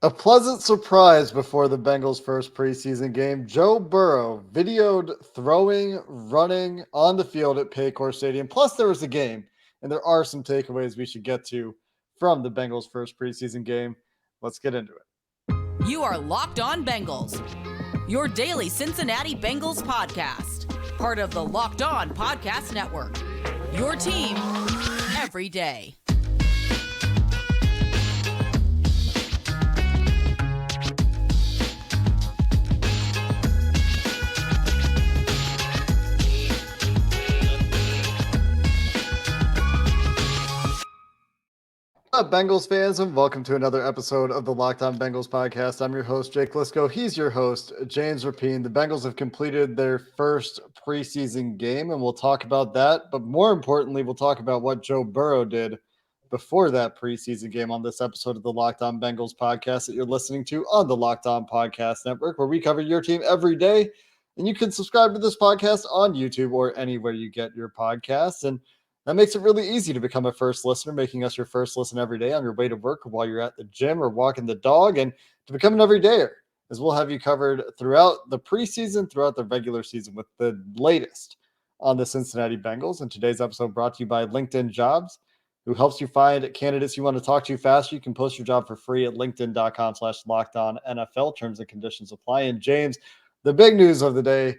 A pleasant surprise before the Bengals' first preseason game. Joe Burrow videoed throwing, running on the field at Paycor Stadium. Plus, there was a game, and there are some takeaways we should get to from the Bengals' first preseason game. Let's get into it. You are Locked On Bengals, your daily Cincinnati Bengals podcast, part of the Locked On Podcast Network, your team every day. What's up, Bengals fans, and welcome to another episode of the Locked On Bengals podcast. I'm your host, Jake Lisco. He's your host, James Rapine. The Bengals have completed their first preseason game, and we'll talk about that. But more importantly, we'll talk about what Joe Burrow did before that preseason game on this episode of the Locked On Bengals podcast that you're listening to on the Locked On Podcast Network, where we cover your team every day. And you can subscribe to this podcast on YouTube or anywhere you get your podcasts. And that makes it really easy to become a first listener, making us your first listen every day on your way to work or while you're at the gym or walking the dog, and to become an everydayer, as we'll have you covered throughout the preseason, throughout the regular season with the latest on the Cincinnati Bengals. And today's episode brought to you by LinkedIn Jobs, who helps you find candidates you want to talk to faster. You can post your job for free at linkedin.com/lockedonnfl. Terms and conditions apply. And James, the big news of the day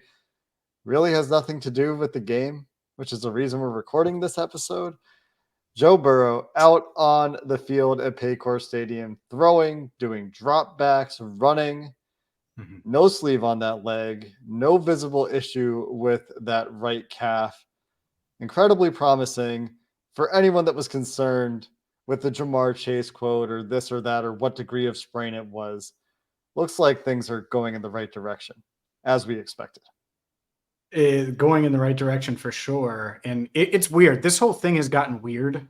really has nothing to do with the game, which is the reason we're recording this episode. Joe Burrow out on the field at Paycor Stadium, throwing, doing drop backs, running, no sleeve on that leg, no visible issue with that right calf. Incredibly promising for anyone that was concerned with the Jamar Chase quote or this or that or what degree of sprain it was. Looks like things are going in the right direction, as we expected. Going in the right direction for sure. And it's weird. This whole thing has gotten weird.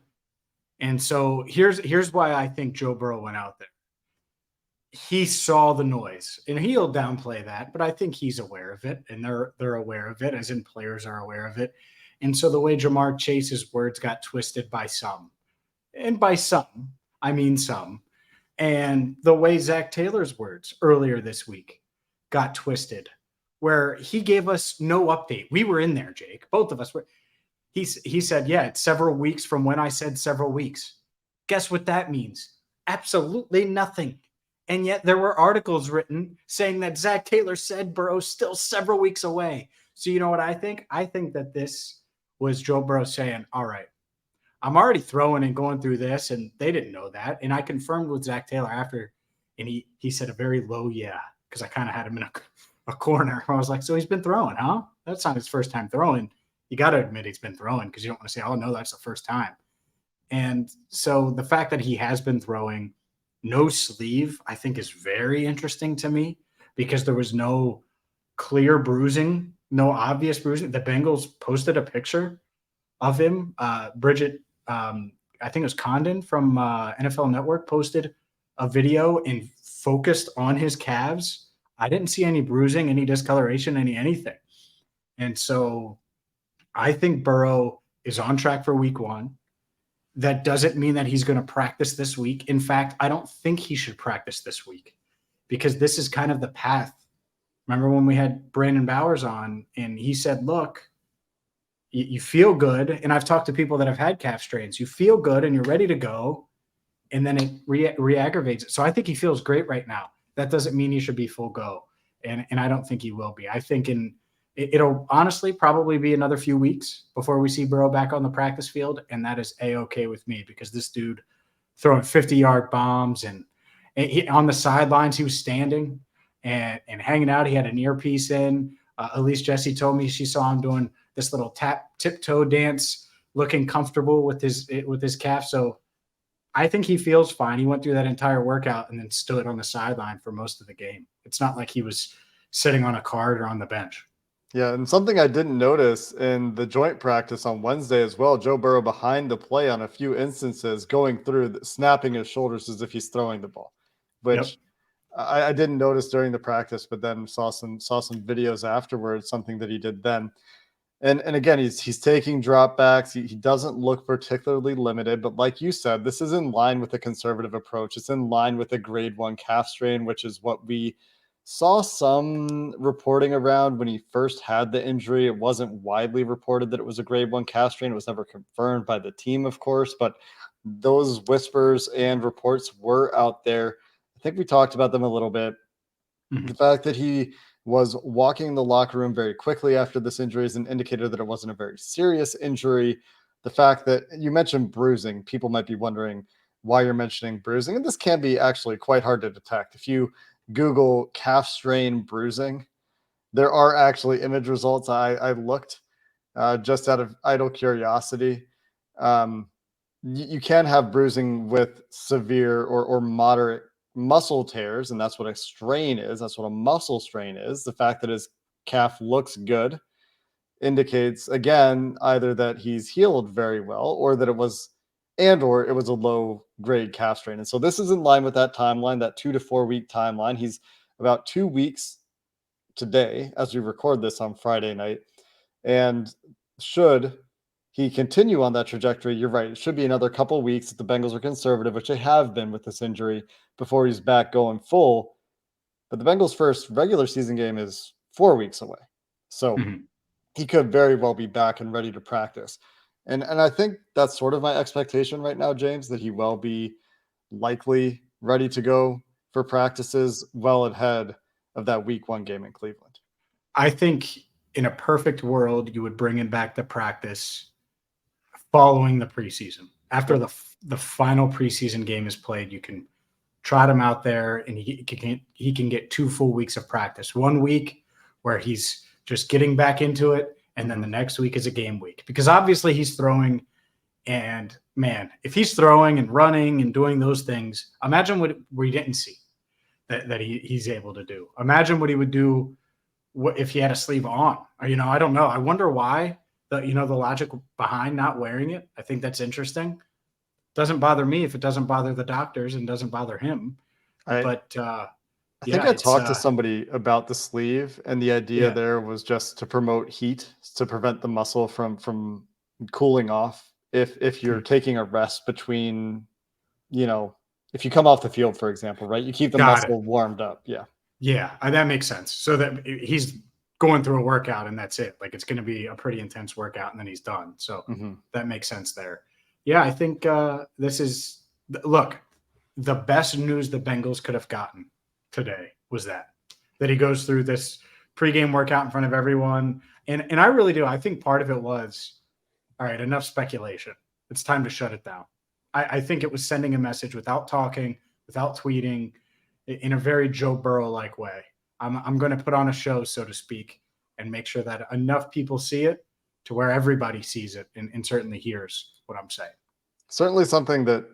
And so here's why I think Joe Burrow went out there. He saw the noise, and he'll downplay that, but I think he's aware of it, and they're aware of it, as in players are aware of it. And so the way Jamar Chase's words got twisted by some, and by some, I mean some, and the way Zach Taylor's words earlier this week got twisted, where he gave us no update. We were in there, Jake. Both of us were. He said, yeah, it's several weeks from when I said several weeks. Guess what that means? Absolutely nothing. And yet there were articles written saying that Zach Taylor said Burrow's still several weeks away. So you know what I think? I think that this was Joe Burrow saying, all right, I'm already throwing and going through this, and they didn't know that. And I confirmed with Zach Taylor after, and he said a very low yeah, because I kind of had him in a corner. I was like, so he's been throwing, huh? That's not his first time throwing. You got to admit he's been throwing, because you don't want to say, oh, no, that's the first time. And so the fact that he has been throwing, no sleeve, I think is very interesting to me, because there was no clear bruising, no obvious bruising. The Bengals posted a picture of him. Bridget, I think it was Condon from NFL Network, posted a video and focused on his calves. I didn't see any bruising, any discoloration, anything. And so I think Burrow is on track for week 1. That doesn't mean that he's going to practice this week. In fact, I don't think he should practice this week, because this is kind of the path. Remember when we had Brandon Bowers on, and he said, look, you feel good. And I've talked to people that have had calf strains. You feel good and you're ready to go, and then it re-aggravates it. So I think he feels great right now. That doesn't mean he should be full go. And I don't think he will be. I think it'll honestly probably be another few weeks before we see Burrow back on the practice field. And that is A-okay with me, because this dude throwing 50-yard bombs, and on the sidelines, he was standing and hanging out. He had an earpiece in. At least Jessie told me she saw him doing this little tiptoe dance, looking comfortable with his calf. So I think he feels fine. He went through that entire workout and then stood on the sideline for most of the game. It's not like he was sitting on a cart or on the bench. Yeah, and something I didn't notice in the joint practice on Wednesday as well, Joe Burrow behind the play on a few instances, going through, snapping his shoulders as if he's throwing the ball, which I didn't notice during the practice, but then saw some videos afterwards, something that he did then. And again, he's taking dropbacks. He doesn't look particularly limited, but like you said, this is in line with a conservative approach. It's in line with a grade 1 calf strain, which is what we saw some reporting around when he first had the injury. It wasn't widely reported that it was a grade 1 calf strain. It was never confirmed by the team, of course, but those whispers and reports were out there. I think we talked about them a little bit. The fact that he was walking the locker room very quickly after this injury is an indicator that it wasn't a very serious injury. The fact that you mentioned bruising, people might be wondering why you're mentioning bruising, and this can be actually quite hard to detect. If you Google calf strain bruising, there are actually image results. I looked just out of idle curiosity. You can have bruising with severe or moderate muscle tears, and that's what a strain is. That's what a muscle strain is. The fact that his calf looks good indicates, again, either that he's healed very well or that it was a low grade calf strain. And so this is in line with that timeline, that 2 to 4 week timeline. He's about 2 weeks today as we record this on Friday night. And should he continue on that trajectory, you're right. It should be another couple weeks if the Bengals are conservative, which they have been with this injury, before he's back going full. But the Bengals' first regular season game is 4 weeks away. So he could very well be back and ready to practice. And I think that's sort of my expectation right now, James, that he will be likely ready to go for practices well ahead of that week 1 game in Cleveland. I think in a perfect world, you would bring him back to practice following the preseason. After the final preseason game is played, you can trot him out there and he can get 2 full weeks of practice. 1 week where he's just getting back into it, and then the next week is a game week. Because obviously he's throwing, and man, if he's throwing and running and doing those things, imagine what we didn't see that he's able to do. Imagine what he would do if he had a sleeve on. Or, I don't know. I wonder why the logic behind not wearing it. I think that's interesting. Doesn't bother me if it doesn't bother the doctors and doesn't bother him. I think I talked to somebody about the sleeve, and the idea there was just to promote heat, to prevent the muscle from cooling off. If you're taking a rest between, if you come off the field, for example, right, you keep the muscle warmed up. Yeah, that makes sense. So that he's going through a workout and that's it. Like, it's going to be a pretty intense workout and then he's done. So that makes sense there. Yeah, I think this is – look, the best news the Bengals could have gotten today was that he goes through this pregame workout in front of everyone. And I really do. I think part of it was, all right, enough speculation. It's time to shut it down. I think it was sending a message without talking, without tweeting, in a very Joe Burrow-like way. I'm going to put on a show, so to speak, and make sure that enough people see it to where everybody sees it and certainly hears what I'm saying. Certainly something that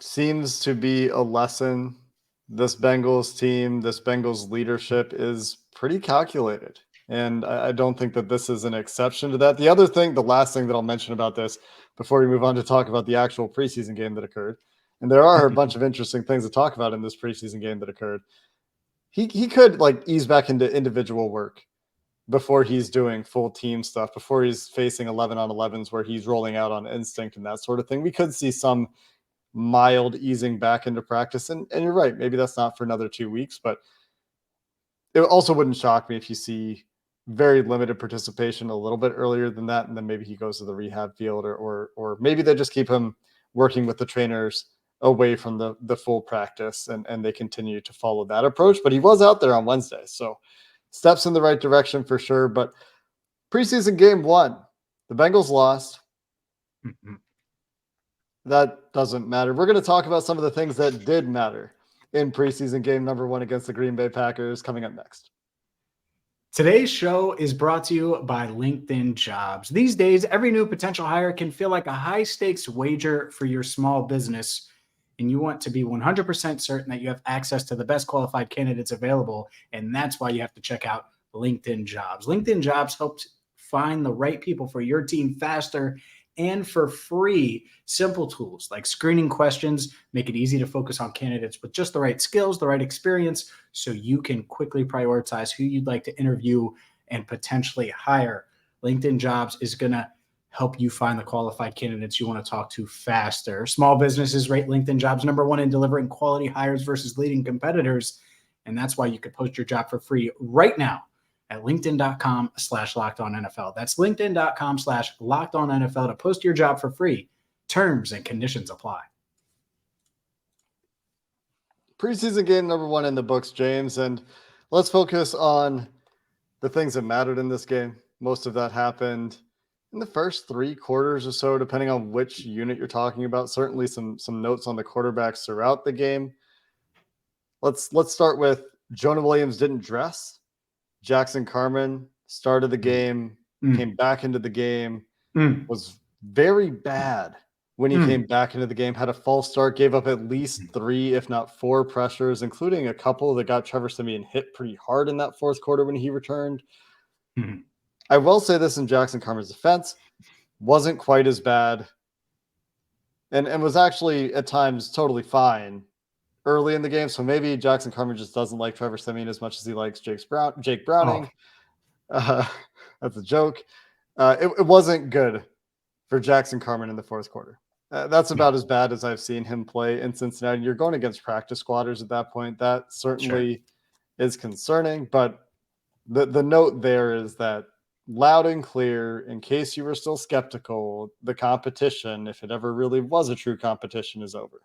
seems to be a lesson. This Bengals team, this Bengals leadership is pretty calculated. And I don't think that this is an exception to that. The last thing that I'll mention about this before we move on to talk about the actual preseason game that occurred, and there are a bunch of interesting things to talk about in this preseason game that occurred. He could ease back into individual work before he's doing full team stuff, before he's facing 11-on-11s where he's rolling out on instinct and that sort of thing. We could see some mild easing back into practice. And you're right, maybe that's not for another 2 weeks, but it also wouldn't shock me if you see very limited participation a little bit earlier than that. And then maybe he goes to the rehab field or maybe they just keep him working with the trainers away from the full practice and they continue to follow that approach. But he was out there on Wednesday. So steps in the right direction for sure. But preseason game 1, the Bengals lost. That doesn't matter. We're going to talk about some of the things that did matter in preseason game number 1 against the Green Bay Packers coming up next. Today's show is brought to you by LinkedIn Jobs. These days, every new potential hire can feel like a high-stakes wager for your small business, and you want to be 100% certain that you have access to the best qualified candidates available, and that's why you have to check out LinkedIn Jobs. LinkedIn Jobs helps find the right people for your team faster and for free. Simple tools like screening questions make it easy to focus on candidates with just the right skills, the right experience, so you can quickly prioritize who you'd like to interview and potentially hire. LinkedIn Jobs is going to help you find the qualified candidates you want to talk to faster. Small businesses rate LinkedIn Jobs #1 in delivering quality hires versus leading competitors. And that's why you could post your job for free right now at linkedin.com/lockedonnfl. That's linkedin.com/lockedonnfl to post your job for free. Terms and conditions apply. Preseason game #1 in the books, James, and let's focus on the things that mattered in this game. Most of that happened in the first 3 quarters or so, depending on which unit you're talking about. Certainly some notes on the quarterbacks throughout the game. Let's start with Jonah Williams didn't dress. Jackson Carman started the game, came back into the game, was very bad when he came back into the game, had a false start, gave up at least 3, if not 4 pressures, including a couple that got Trevor Siemian hit pretty hard in that fourth quarter when he returned. I will say this in Jackson Carman's defense, wasn't quite as bad and was actually at times totally fine early in the game. So maybe Jackson Carman just doesn't like Trevor Siemian as much as he likes Jake Browning. That's a joke. It wasn't good for Jackson Carman in the fourth quarter. That's about as bad as I've seen him play in Cincinnati. You're going against practice squatters at that point. That certainly is concerning. But the note there is that loud and clear, in case you were still skeptical, the competition, if it ever really was a true competition, is over.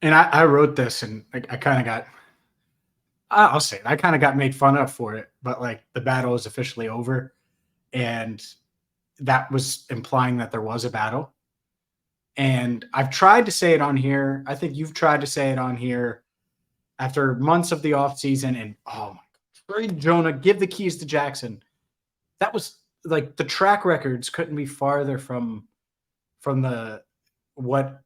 And I wrote this and I kind of got, I'll say it, I kind of got made fun of for it, but like the battle is officially over. And that was implying that there was a battle. And I've tried to say it on here. I think you've tried to say it on here after months of the offseason. And oh my God, trade Jonah, give the keys to Jackson. That was like the track records couldn't be farther from the what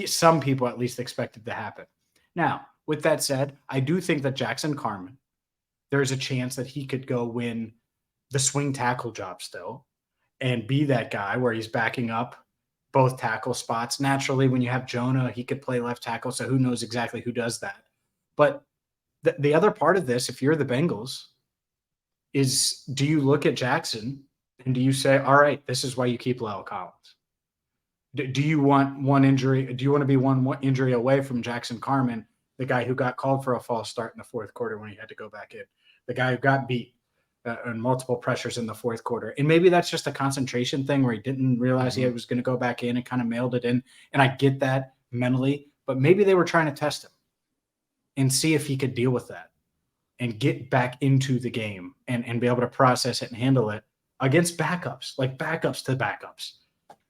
some people at least expected to happen. Now, with that said, I do think that Jackson Carman, there's a chance that he could go win the swing tackle job still and be that guy where he's backing up both tackle spots. Naturally, when you have Jonah, he could play left tackle, so who knows exactly who does that. But the other part of this, if you're the Bengals, is do you look at Jackson and do you say, all right, this is why you keep La'el Collins? Do you want one injury? Do you want to be one injury away from Jackson Carman, the guy who got called for a false start in the fourth quarter when he had to go back in, the guy who got beat and multiple pressures in the fourth quarter? And maybe that's just a concentration thing where he didn't realize he was going to go back in and kind of mailed it in. And I get that mentally, but maybe they were trying to test him and see if he could deal with that and get back into the game and be able to process it and handle it against backups, like backups to backups.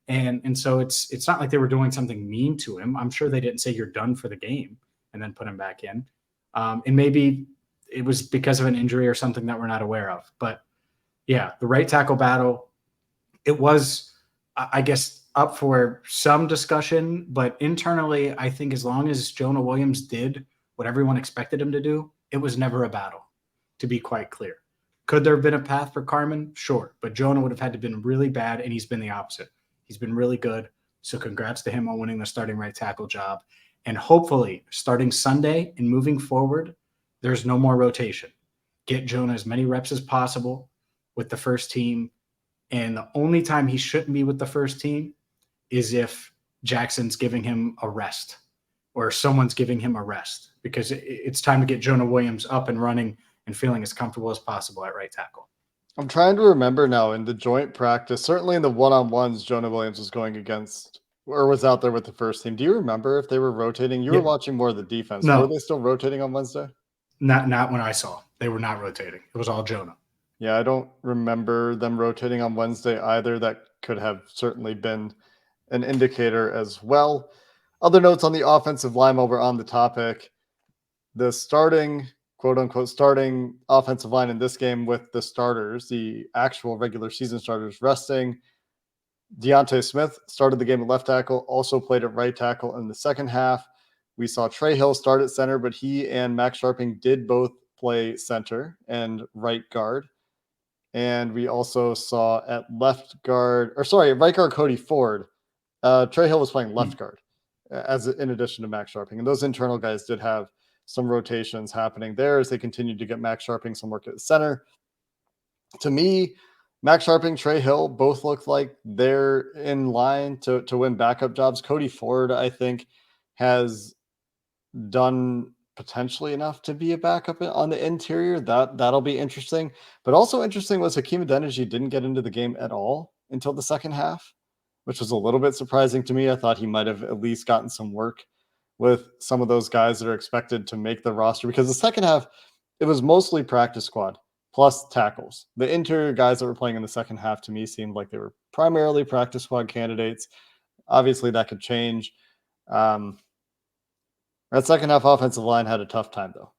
And so it's not like they were doing something mean to him. I'm sure they didn't say you're done for the game and then put him back in. And maybe it was because of an injury or something that we're not aware of. But yeah, the right tackle battle, it was, I guess, up for some discussion. But internally, I think as long as Jonah Williams did what everyone expected him to do, it was never a battle, to be quite clear. Could there have been a path for Carman? Sure. But Jonah would have had to have been really bad, and he's been the opposite. He's been really good. So congrats to him on winning the starting right tackle job. And hopefully, starting Sunday and moving forward, there's no more rotation. Get Jonah as many reps as possible with the first team. And the only time he shouldn't be with the first team is if Jackson's giving him a rest or someone's giving him a rest, because it's time to get Jonah Williams up and running and feeling as comfortable as possible at right tackle. I'm trying to remember now in the joint practice, certainly in the one-on-ones Jonah Williams was going against or was out there with the first team. Do you remember if they were rotating? You were watching more of the defense. No. Were they still rotating on Wednesday? Not when I saw. They were not rotating. It was all Jonah. Yeah, I don't remember them rotating on Wednesday either. That could have certainly been an indicator as well. Other notes on the offensive line while we're on the topic. The starting, quote-unquote, starting offensive line in this game with the starters, the actual regular season starters resting. Deontay Smith started the game at left tackle, also played at right tackle in the second half. We saw Trey Hill start at center, but he and Max Sharping did both play center and right guard. And we also saw at right guard Cody Ford. Trey Hill was playing left guard in addition to Max Sharping. And those internal guys did have some rotations happening there as they continued to get Max Sharping some work at center. to me, Max Sharping, Trey Hill both look like they're in line to win backup jobs. Cody Ford, I think, has done potentially enough to be a backup on the interior. That'll be interesting. But also interesting was Hakeem Adeniji didn't get into the game at all until the second half, which was a little bit surprising to me. I thought he might have at least gotten some work with some of those guys that are expected to make the roster, because the second half, it was mostly practice squad plus tackles. The interior guys that were playing in the second half to me seemed like they were primarily practice squad candidates. Obviously, that could change. That second half offensive line had a tough time, though.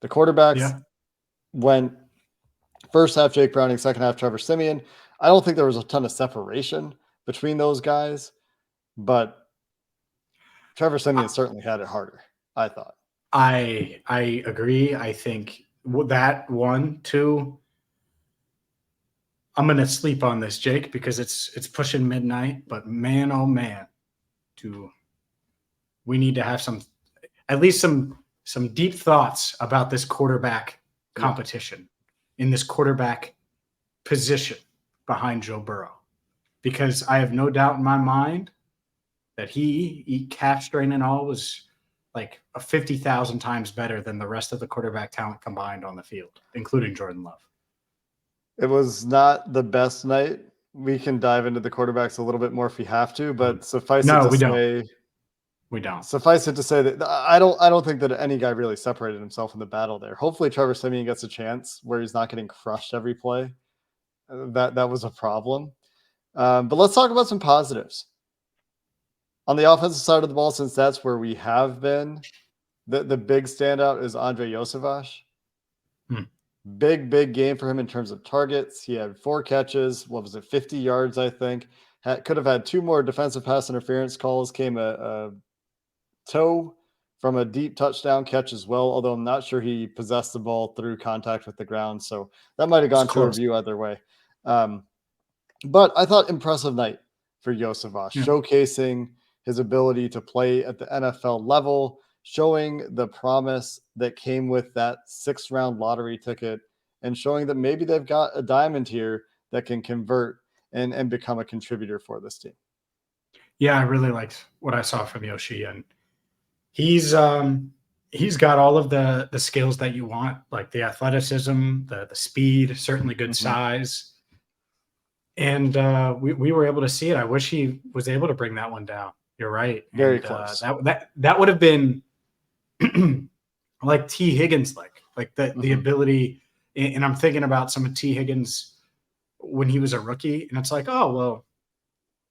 The quarterbacks went first half Jake Browning, second half Trevor Siemian. I don't think there was a ton of separation between those guys, but Trevor Siemian certainly had it harder, I thought. I agree. I think that 1, 2. I'm gonna sleep on this, Jake, because it's pushing midnight. But man, oh man, we need to have at least some deep thoughts about this quarterback competition in this quarterback position behind Joe Burrow, because I have no doubt in my mind that he calf strain and all was like 50,000 times better than the rest of the quarterback talent combined on the field, including Jordan Love. It was not the best night. We can dive into the quarterbacks a little bit more if we have to, but suffice it to say that I don't think that any guy really separated himself in the battle there. Hopefully Trevor Siemian gets a chance where he's not getting crushed every play. That was a problem. But let's talk about some positives. On the offensive side of the ball, since that's where we have been, the big standout is Andre Yosevach. Big game for him in terms of targets. He had 4 catches. 50 yards, I think. Could have had 2 more defensive pass interference calls. Came a toe from a deep touchdown catch as well, although I'm not sure he possessed the ball through contact with the ground. So that might have gone to a review either way. But I thought impressive night for Yosevach, showcasing his ability to play at the NFL level, showing the promise that came with that 6th round lottery ticket, and showing that maybe they've got a diamond here that can convert and become a contributor for this team. Yeah, I really liked what I saw from Yoshi, and he's got all of the skills that you want, like the athleticism, the speed, certainly good size. And we were able to see it. I wish he was able to bring that one down. You're right. Very close. That would have been like T. Higgins, like the ability. And I'm thinking about some of T. Higgins when he was a rookie, and it's like, oh well,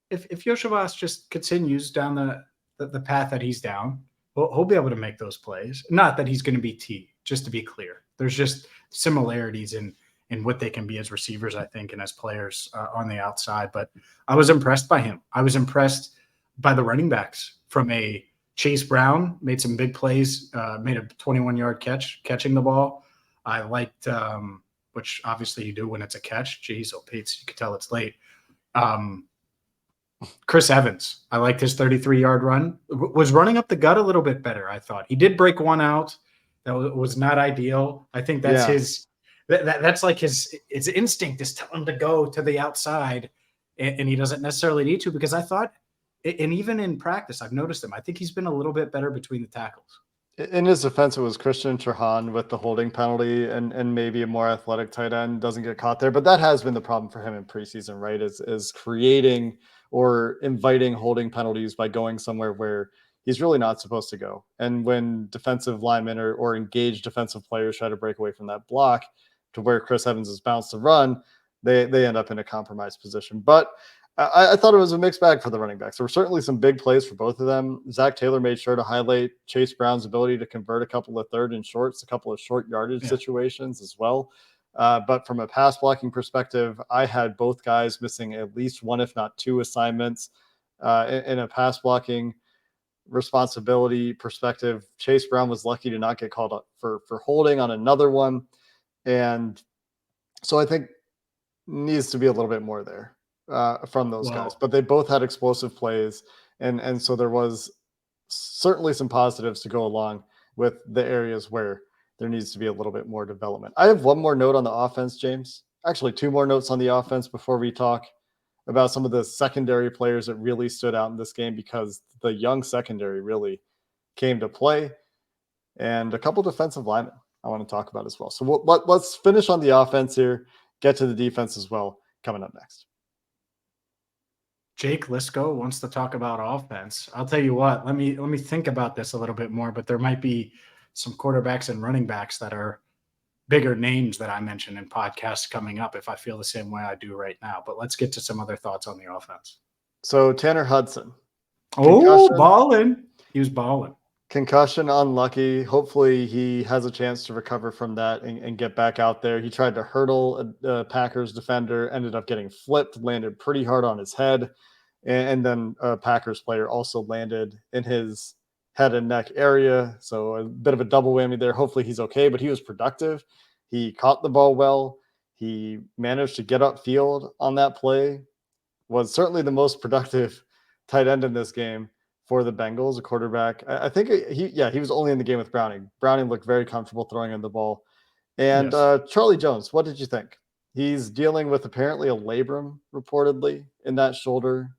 if Yosevach just continues down the path that he's down, he'll be able to make those plays. Not that he's going to be T. Just to be clear, there's just similarities in what they can be as receivers, I think, and as players on the outside. But I was impressed by him. I was impressed by the running backs. From a Chase Brown, made some big plays, made a 21-yard catch, catching the ball. I liked, which obviously you do when it's a catch. Jeez, oh, Pete, you could tell it's late. Chris Evans, I liked his 33-yard run. Was running up the gut a little bit better, I thought. He did break one out. That was not ideal. I think that's his – that's like his instinct is telling him to go to the outside, and he doesn't necessarily need to, because I thought – and even in practice, I've noticed him. I think he's been a little bit better between the tackles. In his defense, it was Christian Trahan with the holding penalty, and maybe a more athletic tight end doesn't get caught there. But that has been the problem for him in preseason, right? Is creating or inviting holding penalties by going somewhere where he's really not supposed to go. And when defensive linemen or engaged defensive players try to break away from that block to where Chris Evans is bounced to run, they end up in a compromised position. But I thought it was a mixed bag for the running backs. There were certainly some big plays for both of them. Zach Taylor made sure to highlight Chase Brown's ability to convert a couple of 3rd and shorts, a couple of short yardage situations as well. But from a pass blocking perspective, I had both guys missing at least 1, if not 2 assignments in a pass blocking responsibility perspective. Chase Brown was lucky to not get called up for holding on another one. And so I think needs to be a little bit more there from those guys, but they both had explosive plays. And so there was certainly some positives to go along with the areas where there needs to be a little bit more development. I have one more note on the offense, James. actually two more notes on the offense before we talk about some of the secondary players that really stood out in this game, because the young secondary really came to play, and a couple defensive linemen I want to talk about as well. So let's finish on the offense here, get to the defense as well, coming up next. Jake Lisco wants to talk about offense. I'll tell you what, let me think about this a little bit more, but there might be some quarterbacks and running backs that are bigger names that I mentioned in podcasts coming up if I feel the same way I do right now. But let's get to some other thoughts on the offense. So Tanner Hudson. Oh, balling. He was balling. Concussion, unlucky. Hopefully he has a chance to recover from that and get back out there. He tried to hurdle a Packers defender, ended up getting flipped, landed pretty hard on his head. And then a Packers player also landed in his head and neck area. So a bit of a double whammy there. Hopefully he's okay, but he was productive. He caught the ball well. He managed to get upfield on that play. Was certainly the most productive tight end in this game for the Bengals, a quarterback. I think he was only in the game with Browning. Browning looked very comfortable throwing in the ball. And Yes. Charlie Jones, what did you think? He's dealing with apparently a labrum reportedly in that shoulder,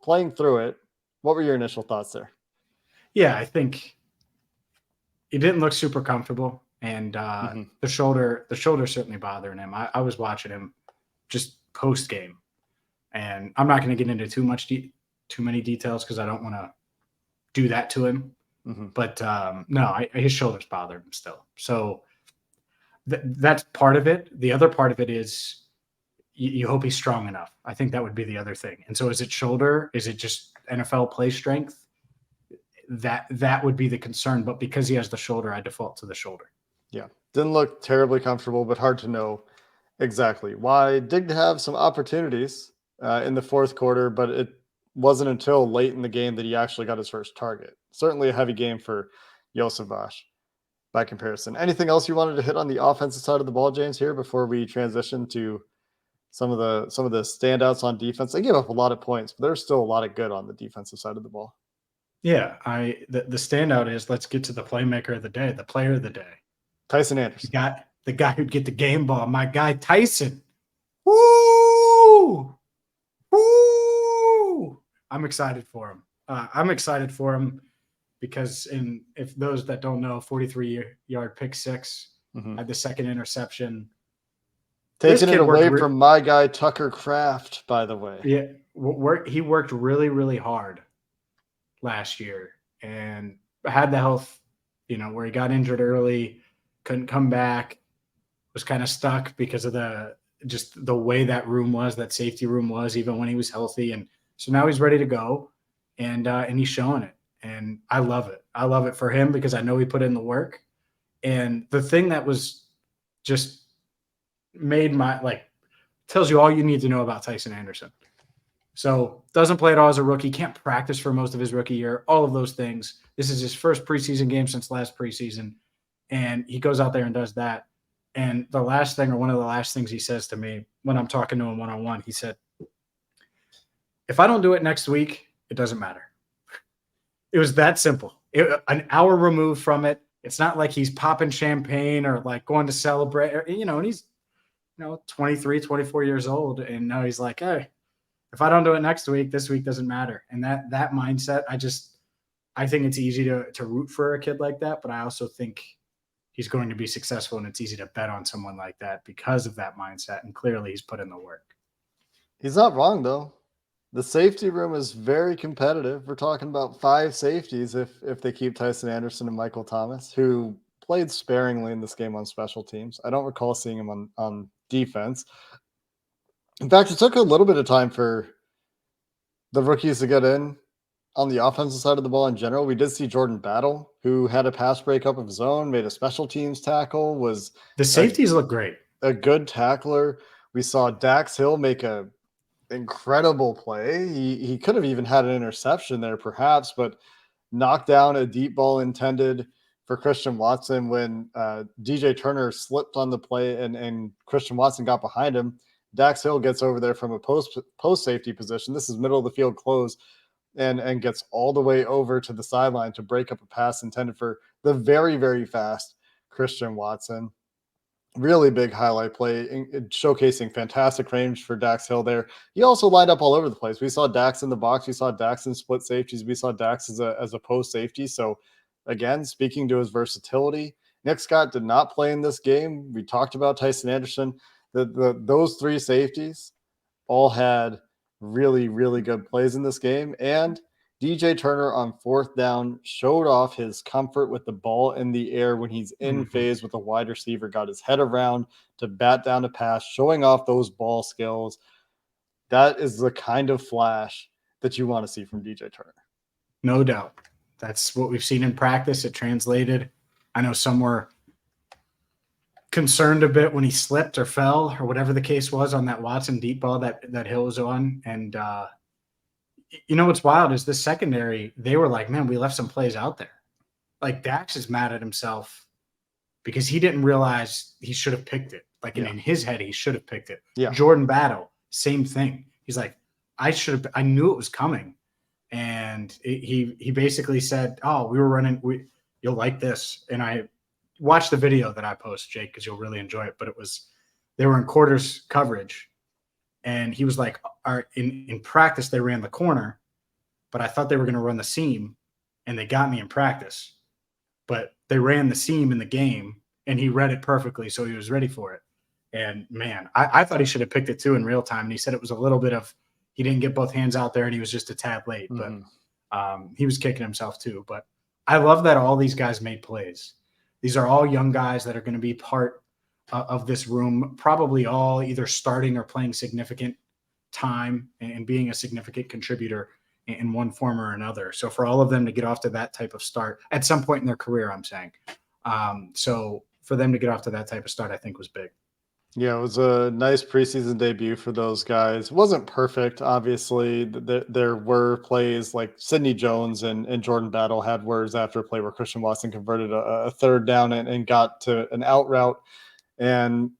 playing through it. What were your initial thoughts there? Yeah, I think he didn't look super comfortable, and the shoulder certainly bothering him. I was watching him just post game, and I'm not going to get into too many details because I don't want to do that to him. But no, his shoulders bothered him still. So that's part of it. The other part of it is you hope he's strong enough. I think that would be the other thing. And so is it shoulder? Is it just NFL play strength? That would be the concern. But because he has the shoulder, I default to the shoulder. Yeah. Didn't look terribly comfortable, but hard to know exactly why. Did have some opportunities in the fourth quarter, but it wasn't until late in the game that he actually got his first target. Certainly a heavy game for Joseph Bosch by comparison. Anything else you wanted to hit on the offensive side of the ball, James, here before we transition to some of the standouts on defense? They gave up a lot of points, but there's still a lot of good on the defensive side of the ball. Yeah, the standout is, let's get to the playmaker of the day, the player of the day. Tycen Anderson. The guy who'd get the game ball, my guy Tyson. Woo! Woo! I'm excited for him. I'm excited for him because if those that don't know, 43-yard pick six, had the second interception. Taking it away from my guy Tucker Kraft, by the way. Yeah, he worked really, really hard last year and had the health, where he got injured early, couldn't come back, was kind of stuck because of the way that safety room was, even when he was healthy. And so now he's ready to go, and he's showing it. And I love it. I love it for him because I know he put in the work. And the thing that was just made tells you all you need to know about Tycen Anderson. So doesn't play at all as a rookie, can't practice for most of his rookie year, all of those things. This is his first preseason game since last preseason. And he goes out there and does that. And one of the last things he says to me when I'm talking to him one-on-one, he said, if I don't do it next week, it doesn't matter. It was that simple. An hour removed from it. It's not like he's popping champagne or like going to celebrate, and he's, 23, 24 years old. And now he's like, hey, if I don't do it next week, this week doesn't matter. And that mindset, I think it's easy to root for a kid like that, but I also think he's going to be successful, and it's easy to bet on someone like that because of that mindset. And clearly he's put in the work. He's not wrong, though. The safety room is very competitive. We're talking about 5 safeties if they keep Tycen Anderson and Michael Thomas, who played sparingly in this game on special teams. I don't recall seeing him on defense. In fact, it took a little bit of time for the rookies to get in on the offensive side of the ball in general. We did see Jordan Battle, who had a pass breakup of his own, made a special teams tackle, the safeties look great. A good tackler. We saw Dax Hill make a incredible play. He could have even had an interception there perhaps, but knocked down a deep ball intended for Christian Watson when DJ Turner slipped on the play and Christian Watson got behind him. Dax Hill gets over there from a post safety position. This is middle of the field close and gets all the way over to the sideline to break up a pass intended for the very, very fast Christian Watson. Really big highlight play, showcasing fantastic range for Dax Hill there. He also lined up all over the place. We saw Dax in the box. We saw Dax in split safeties. We saw Dax as a post safety. So, again, speaking to his versatility, Nick Scott did not play in this game. We talked about Tycen Anderson. Those three safeties all had really, really good plays in this game. And DJ Turner on fourth down showed off his comfort with the ball in the air when he's in phase with a wide receiver, got his head around to bat down a pass, showing off those ball skills. That is the kind of flash that you want to see from DJ Turner. No doubt. That's what we've seen in practice. It translated. I know some were concerned a bit when he slipped or fell or whatever the case was on that Watson deep ball that Hill was on. And, you know what's wild is this secondary, they were like, man, we left some plays out there. Like Dax is mad at himself because he didn't realize he should have picked it. Like in his head, he should have picked it. Yeah. Jordan Battle, same thing. He's like, I knew it was coming. And he basically said, oh, we were running, you'll like this. And I watched the video that I post, Jake, because you'll really enjoy it. But they were in quarters coverage. And he was like, in practice, they ran the corner, but I thought they were going to run the seam, and they got me in practice. But they ran the seam in the game, and he read it perfectly, so he was ready for it. And, man, I thought he should have picked it, too, in real time. And he said it was a little bit of he didn't get both hands out there, and he was just a tad late. But he was kicking himself, too. But I love that all these guys made plays. These are all young guys that are going to be part of this room, probably all either starting or playing significant time and being a significant contributor in one form or another. So for all of them to get off to that type of start at some point in their career, I'm saying. So for them to get off to that type of start, I think was big. Yeah, it was a nice preseason debut for those guys. It wasn't perfect, obviously. There were plays like Sidney Jones and Jordan Battle had words after a play where Christian Watson converted a third down and got to an out route. And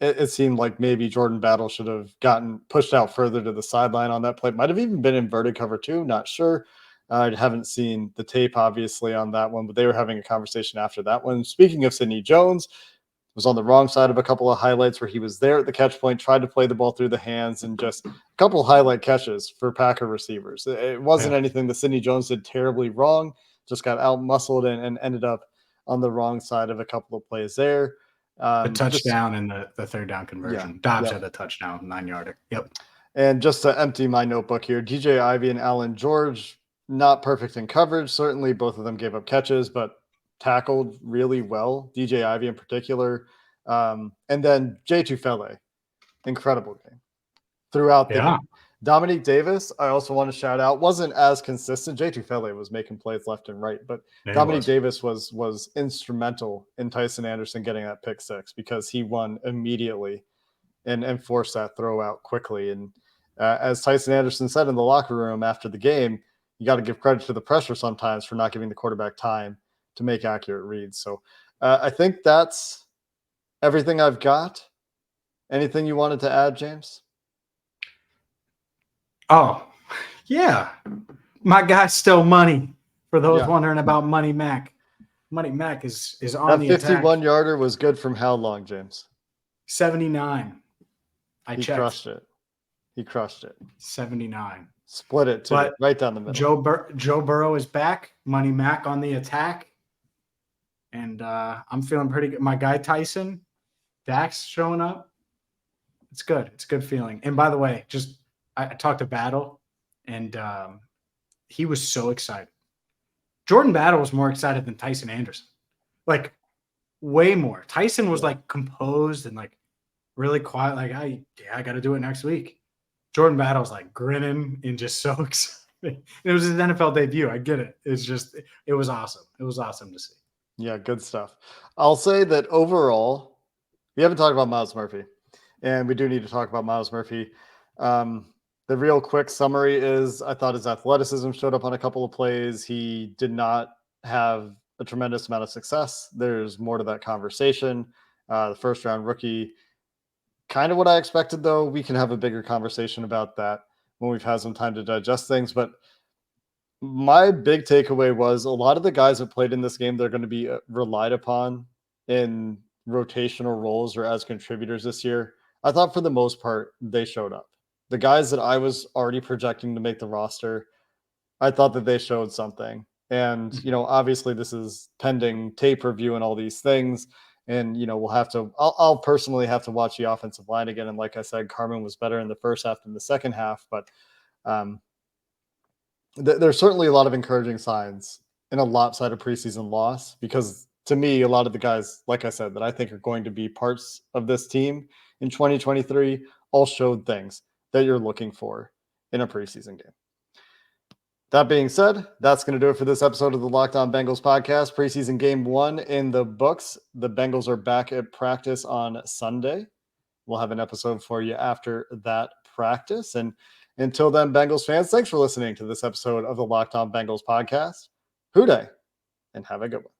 it seemed like maybe Jordan Battle should have gotten pushed out further to the sideline on that play. Might have even been inverted cover two, not sure. I haven't seen the tape, obviously, on that one, but they were having a conversation after that one. Speaking of Sidney Jones, was on the wrong side of a couple of highlights where he was there at the catch point, tried to play the ball through the hands, and just a couple of highlight catches for Packer receivers. It wasn't anything that Sidney Jones did terribly wrong, just got out-muscled and ended up on the wrong side of a couple of plays there. The touchdown and the third down conversion. Dobbs had the touchdown, 9-yarder. Yep. And just to empty my notebook here, DJ Ivey and Alan George, not perfect in coverage. Certainly both of them gave up catches, but tackled really well. DJ Ivey in particular. And then Jay Tufele, incredible game throughout the game. Dominique Davis, I also want to shout out, wasn't as consistent. Jay Tufele was making plays left and right, but Dominique Davis was instrumental in Tycen Anderson getting that pick six because he won immediately and forced that throw out quickly. And as Tycen Anderson said in the locker room after the game, you got to give credit to the pressure sometimes for not giving the quarterback time to make accurate reads. So I think that's everything I've got. Anything you wanted to add, James? Oh, yeah. My guy's still Money. For those wondering about Money Mac. Money Mac is on the attack. That 51-yarder was good from how long, James? 79. He crushed it. He crushed it. 79. Split it, too, right down the middle. Joe Burrow is back. Money Mac on the attack. And I'm feeling pretty good. My guy Tyson, Dax showing up. It's good. It's a good feeling. And by the way, I talked to Battle, and he was so excited. Jordan Battle was more excited than Tycen Anderson. Like, way more. Tyson was, like, composed and, like, really quiet. Like, I got to do it next week. Jordan Battle was, like, grinning and just so excited. It was his NFL debut. I get it. It was awesome. It was awesome to see. Yeah, good stuff. I'll say that overall, we haven't talked about Myles Murphy, and we do need to talk about Myles Murphy. The real quick summary is I thought his athleticism showed up on a couple of plays. He did not have a tremendous amount of success. There's more to that conversation. The first-round rookie, kind of what I expected, though. We can have a bigger conversation about that when we've had some time to digest things. But my big takeaway was a lot of the guys that played in this game, they're going to be relied upon in rotational roles or as contributors this year, I thought for the most part they showed up. The guys that I was already projecting to make the roster, I thought that they showed something. And, obviously this is pending tape review and all these things. And, I'll personally have to watch the offensive line again. And like I said, Carman was better in the first half than the second half. But there's certainly a lot of encouraging signs in a lopsided preseason loss, because to me, a lot of the guys, like I said, that I think are going to be parts of this team in 2023 all showed things that you're looking for in a preseason game. That being said, that's going to do it for this episode of the Locked On Bengals podcast. Preseason game 1 in the books. The Bengals are back at practice on Sunday. We'll have an episode for you after that practice. And until then, Bengals fans, thanks for listening to this episode of the Locked On Bengals podcast. Hoo day, and have a good one.